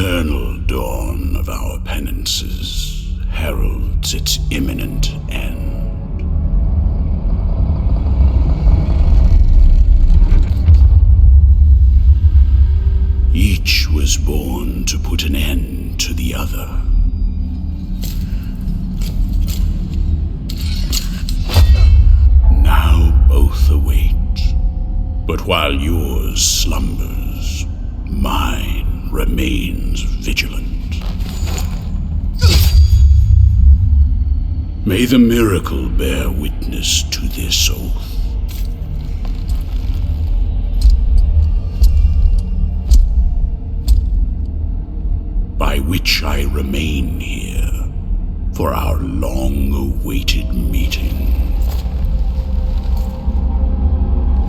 eternal dawn of our penances heralds its imminent end. Each was born to put an end to the other. Now both await, but while yours slumbers, mine remains vigilant. May the miracle bear witness to this oath. By which I remain here for our long-awaited meeting.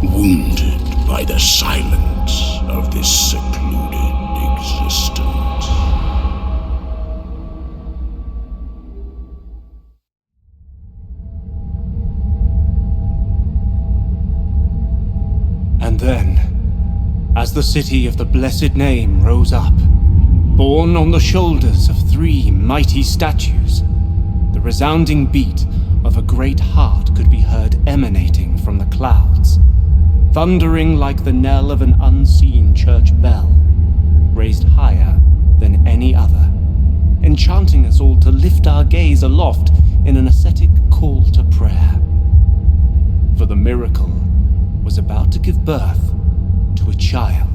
Wounded by the silence of this secluded existence. And then, as the city of the blessed name rose up, borne on the shoulders of 3 mighty statues, the resounding beat of a great heart could be heard emanating from the clouds, thundering like the knell of an unseen church bell, raised higher than any other, enchanting us all to lift our gaze aloft in an ascetic call to prayer. For the miracle was about to give birth to a child.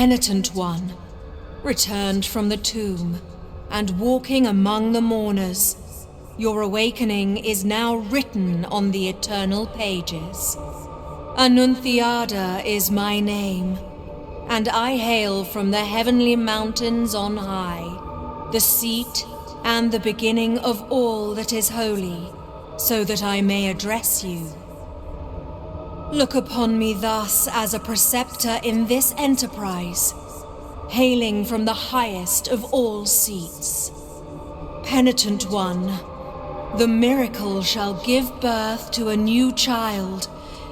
Penitent one, returned from the tomb, and walking among the mourners, your awakening is now written on the eternal pages. Annunciada is my name, and I hail from the heavenly mountains on high, the seat and the beginning of all that is holy, so that I may address you. Look upon me thus as a preceptor in this enterprise, hailing from the highest of all seats. Penitent one, the miracle shall give birth to a new child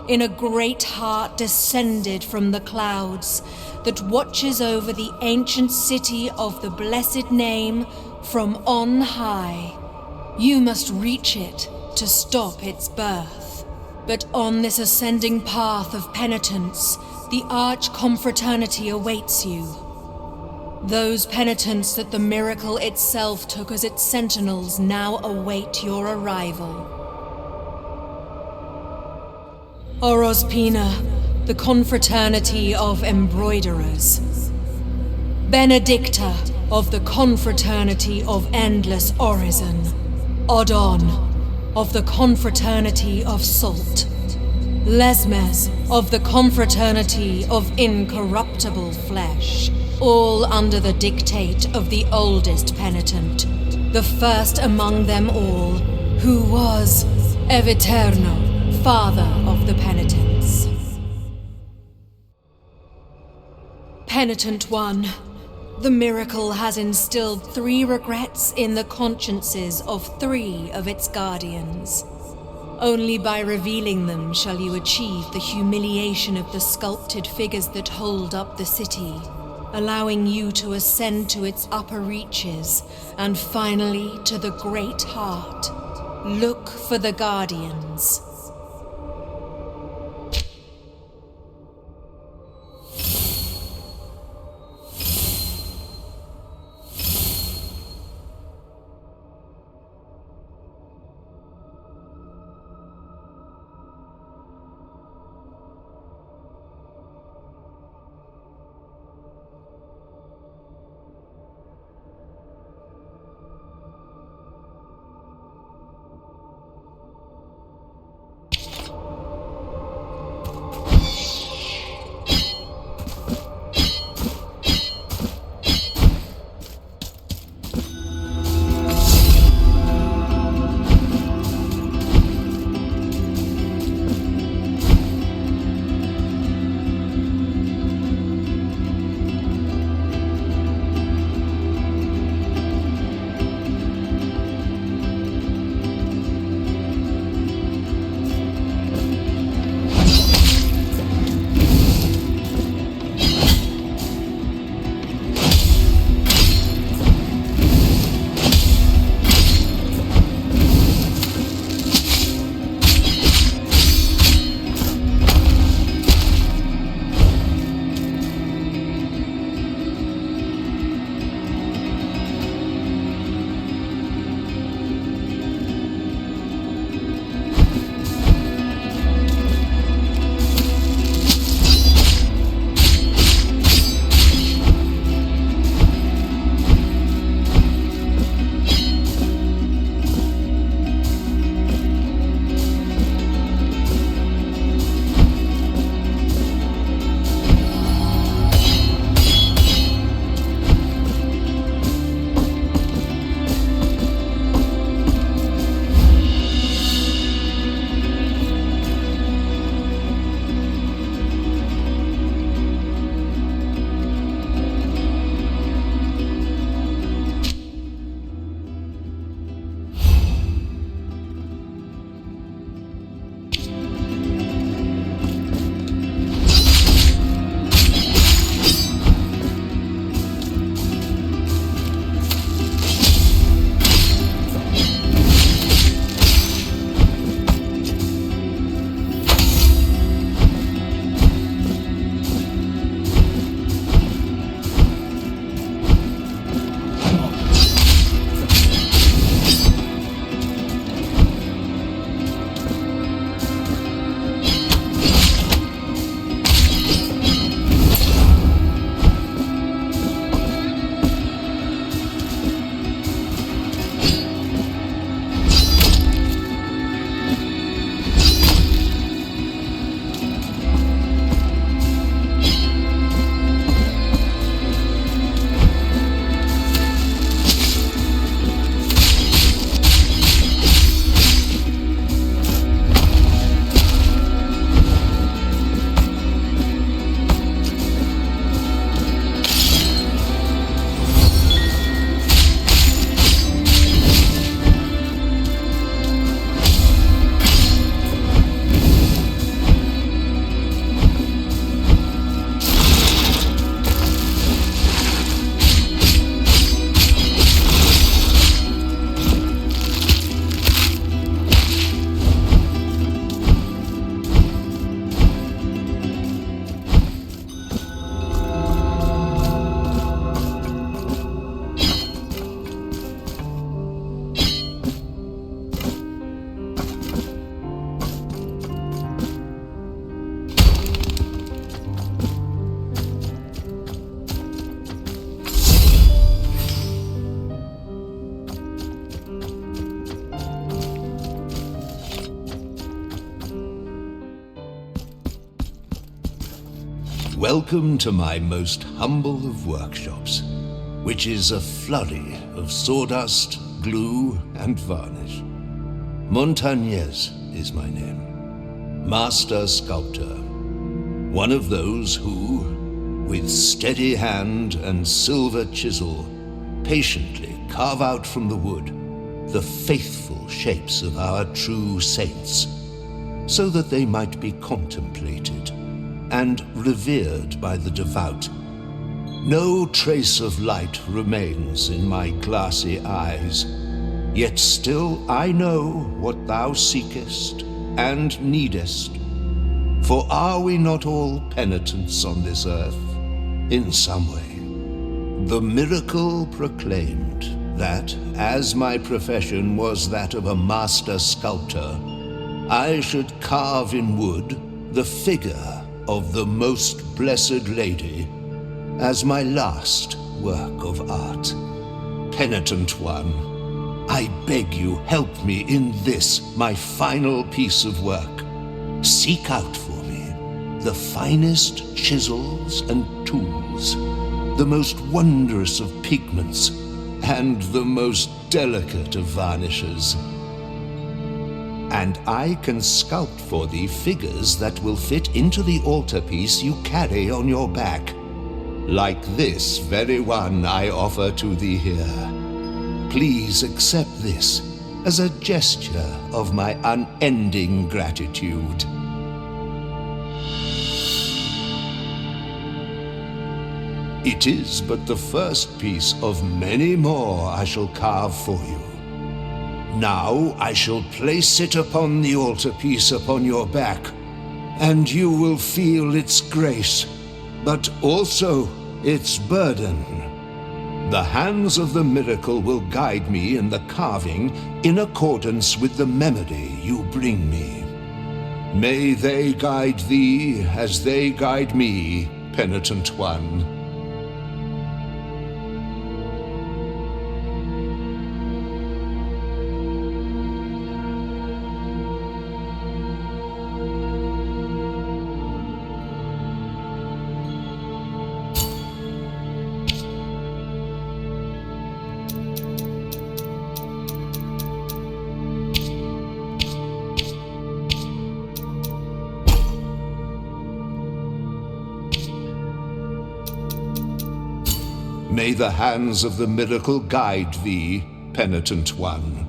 in a great heart descended from the clouds that watches over the ancient city of the blessed name from on high. You must reach it to stop its birth. But on this ascending path of penitence, the arch-confraternity awaits you. Those penitents that the miracle itself took as its sentinels now await your arrival. Orospina, the confraternity of embroiderers. Benedicta, of the confraternity of endless orison. Odon, of the confraternity of salt. Lesmes, of the confraternity of incorruptible flesh, all under the dictate of the oldest penitent, the first among them all, who was Eviterno, father of the penitents. Penitent one, the miracle has instilled 3 regrets in the consciences of 3 of its guardians. Only by revealing them shall you achieve the humiliation of the sculpted figures that hold up the city, allowing you to ascend to its upper reaches, and finally to the great heart. Look for the guardians. Welcome to my most humble of workshops, which is a flurry of sawdust, glue, and varnish. Montagnez is my name, master sculptor, one of those who, with steady hand and silver chisel, patiently carve out from the wood the faithful shapes of our true saints, so that they might be contemplated and revered by the devout. No trace of light remains in my glassy eyes, yet still I know what thou seekest and needest. For are we not all penitents on this earth, in some way? The miracle proclaimed that, as my profession was that of a master sculptor, I should carve in wood the figure of the Most Blessed Lady as my last work of art. Penitent one, I beg you help me in this, my final piece of work. Seek out for me the finest chisels and tools, the most wondrous of pigments, and the most delicate of varnishes. And I can sculpt for thee figures that will fit into the altarpiece you carry on your back, like this very one I offer to thee here. Please accept this as a gesture of my unending gratitude. It is but the first piece of many more I shall carve for you. Now I shall place it upon the altarpiece upon your back, and you will feel its grace, but also its burden. The hands of the miracle will guide me in the carving in accordance with the memory you bring me. May they guide thee as they guide me, penitent one. May the hands of the miracle guide thee, penitent one.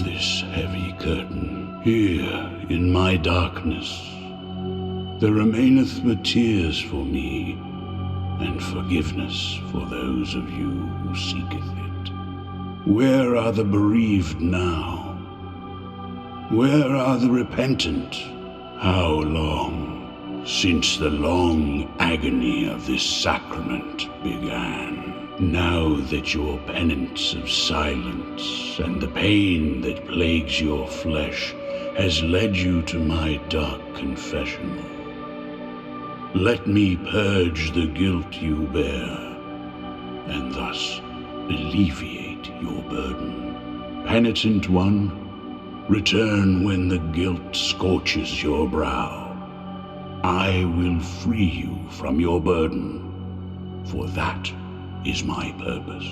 This heavy curtain, here in my darkness, there remaineth but tears for me, and forgiveness for those of you who seeketh it. Where are the bereaved now? Where are the repentant? How long since the long agony of this sacrament began? Now that your penance of silence and the pain that plagues your flesh has led you to my dark confessional, let me purge the guilt you bear, and thus alleviate your burden. Penitent one, return when the guilt scorches your brow. I will free you from your burden, for that is my purpose.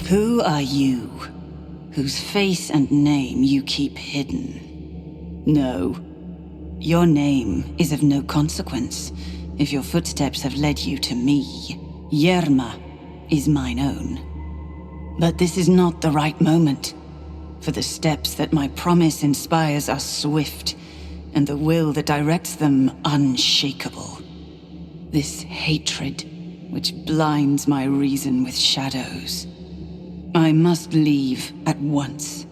Who are you, whose face and name you keep hidden? No, your name is of no consequence if your footsteps have led you to me. Yerma is mine own. But this is not the right moment, for the steps that my promise inspires are swift, and the will that directs them unshakable. This hatred, which blinds my reason with shadows. I must leave at once.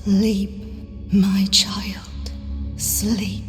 Sleep, my child, sleep.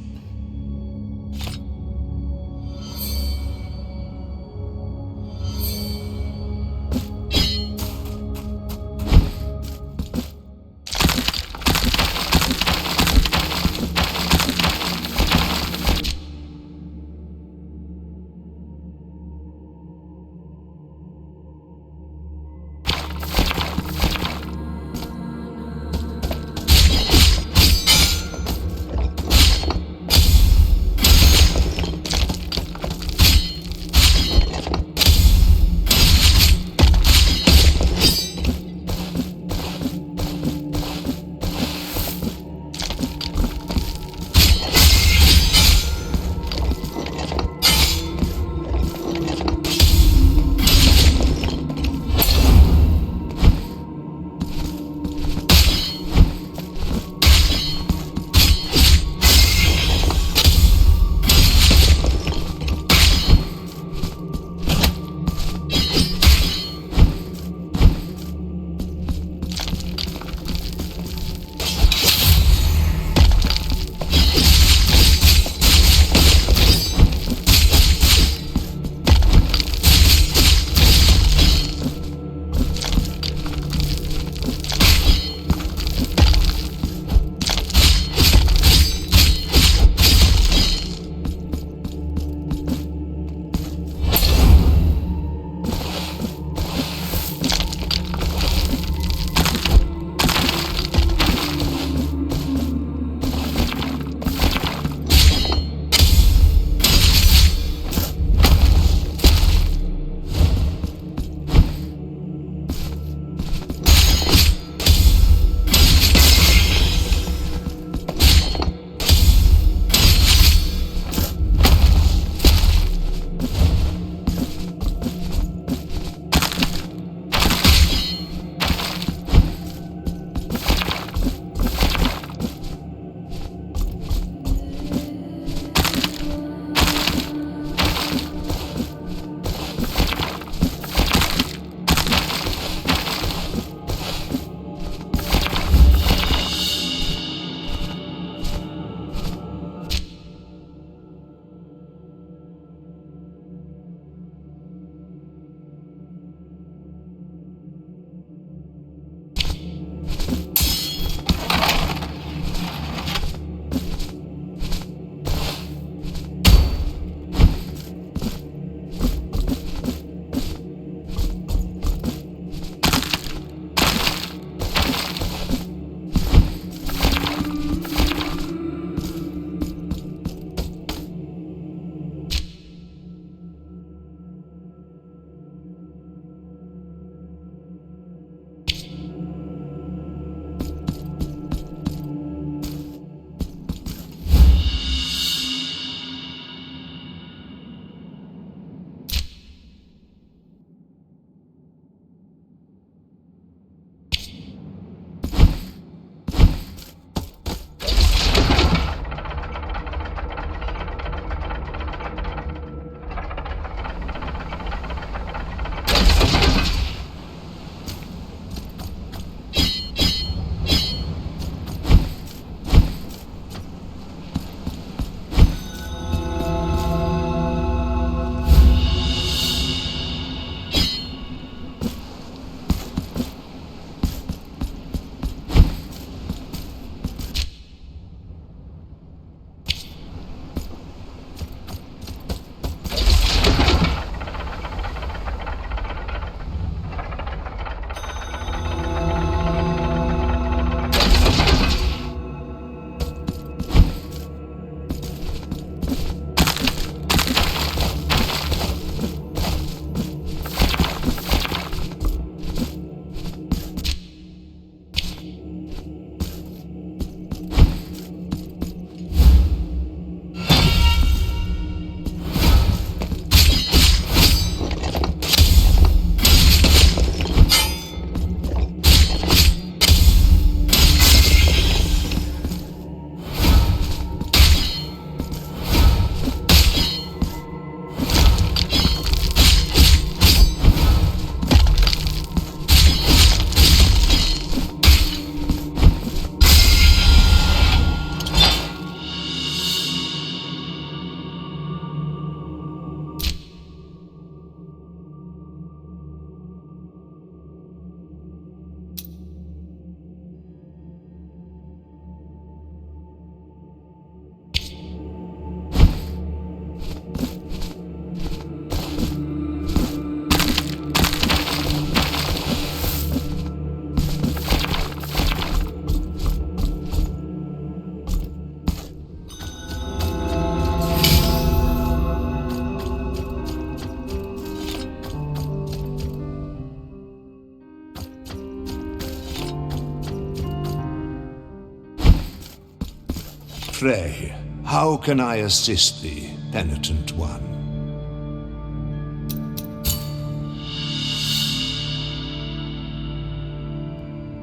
Pray, how can I assist thee, penitent one?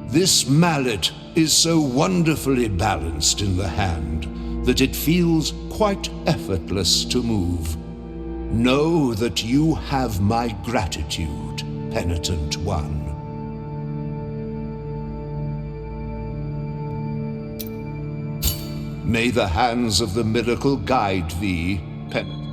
This mallet is so wonderfully balanced in the hand that it feels quite effortless to move. Know that you have my gratitude, penitent one. May the hands of the miracle guide thee, penitent.